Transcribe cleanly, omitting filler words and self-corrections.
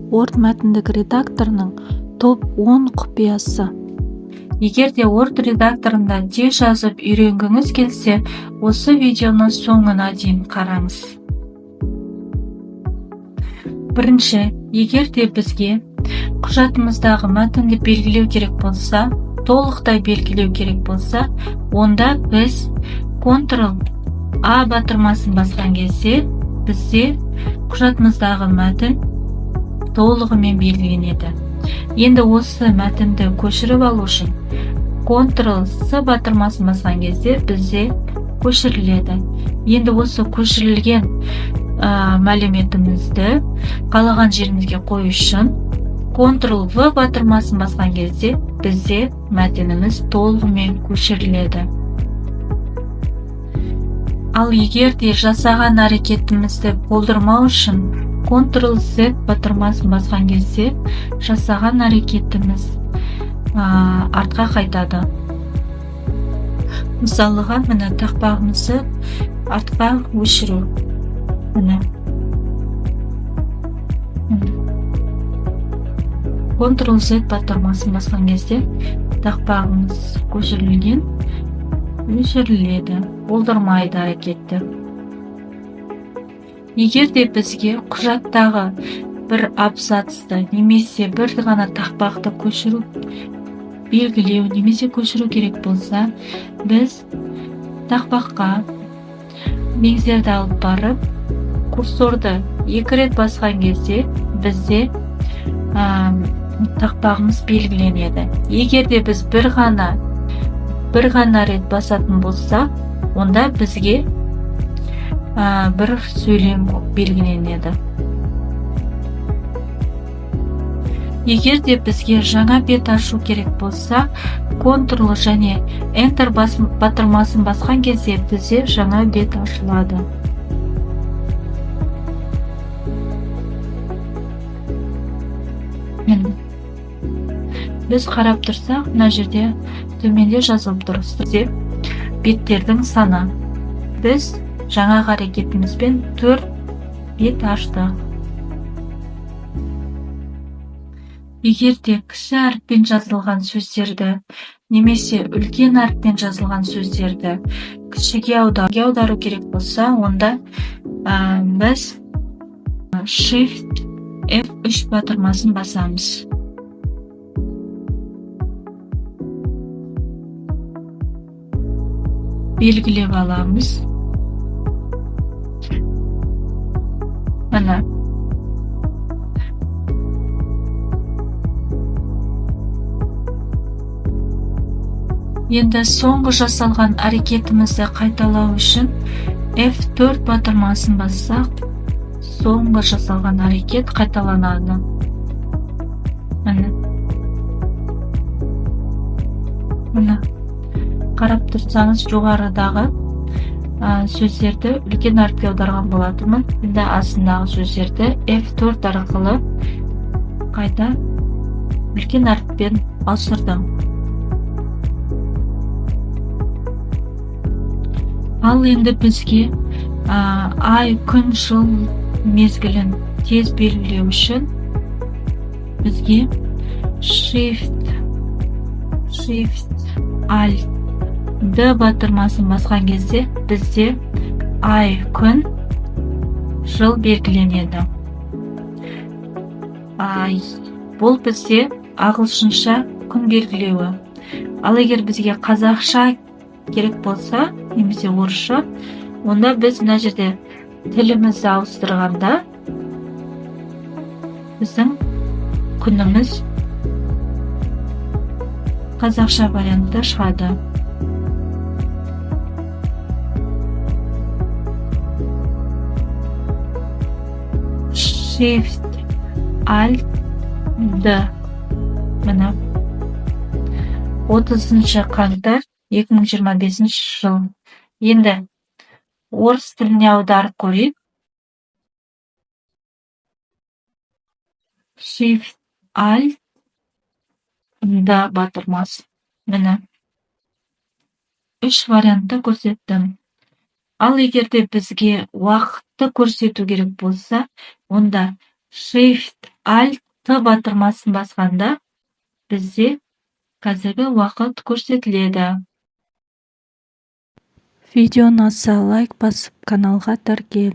Word мәтіндік редакторының топ 10 құпиясы. Егер де Word редакторында тез жазып үйренгіңіз келсе, осы видеоны соңына дейін қараңыз. Бірінші, егер де бізге құжатымыздағы мәтінді белгілеу керек болса, толықтай белгілеу керек болса, онда біз Ctrl-A батырмасын басқан кезде бізде құжатымыздағы мәтін толығымен белгіленеді. Енді осы мәтінді көшіріп алу үшін Ctrl-C батырмасын басқан кезде бізде көшіріледі. Енді осы көшірілген мәліметімізді қалаған жерімізге қою үшін Ctrl-V батырмасын басқан кезде бізде мәтініміз толығымен көшіріледі. Ал егер де жасаған әрекетімізді болдырмау үшін Ctrl-Z батырмасын басқан кезде жасаған әрекетіміз артқа қайтады. Мысалыға, міне тақпағымызды артқа өшіру. Міне. Ctrl-Z батырмасын басқан кезде тақпағымыз өшіріледі, болдырмайды әрекетті. Егер де бізге құжаттағы бір абзацты немесе бір ғана тақпақты көшіру, белгілеу немесе көшіру керек болса, біз тақпаққа меңзерді алып барып, курсорды 2 рет басқан кезде бізде тақпағымыз белгіленеді. Егер де біз бір ғана рет басатын болса, онда бізге бір сөйлем белгіленеді. Егер де бізге жаңа бет ашу керек болса, Ctrl және Enter батырмасын басқан кезде бізде жаңа бет ашылады. Біз қарап тұрсақ, мына жерде төменде жазылып тұр. Беттердің саны. Біз жаңа әрекетімізбен 4 бет ашты. Егер де кіші әріппен жазылған сөздерді немесе үлкен әріппен жазылған сөздерді кішіге аудару керек болса, онда біз Shift F3 батырмасын басамыз. Белгілеп аламыз. Мына. Енді соңғы жасалған әрекетімізді қайталау үшін F4 батырмасын бассақ, соңғы жасалған әрекет қайталанады. Мына. Қарап тұрсаңыз, жоғарыдағы сөздерді үлкен әріпке аударған болатынмын. Енді астындағы сөздерді F4 арқылы қайта үлкен әріппен ауыстырдым. Ал енді бізге ай, күн, жыл мезгілін тез белгілеу үшін бізге Shift-Alt D батырмасын басқан кезде бізде ай, күн, жыл белгіленеді. Бұл бізде ағылшынша күн белгілеуі. Ал егер бізге қазақша керек болса, немесе орысша, онда біз мына жерде тілімізді ауыстырғанда біздің күніміз қазақша вариантта шығады. Shift-Alt-D. Міне. 30 қаңтар 2025 жыл. Енді орыс тіліне аударып көрейік. Shift-Alt-D батырмасы. Міне. 3 вариантты көрсеттім. Ал егерде бізге уақытты көрсету керек болса, онда Shift Alt Т батырмасын басқанда бізде қазіргі уақыт көрсетіледі. Видео ұнаса лайк басып каналға тіркел.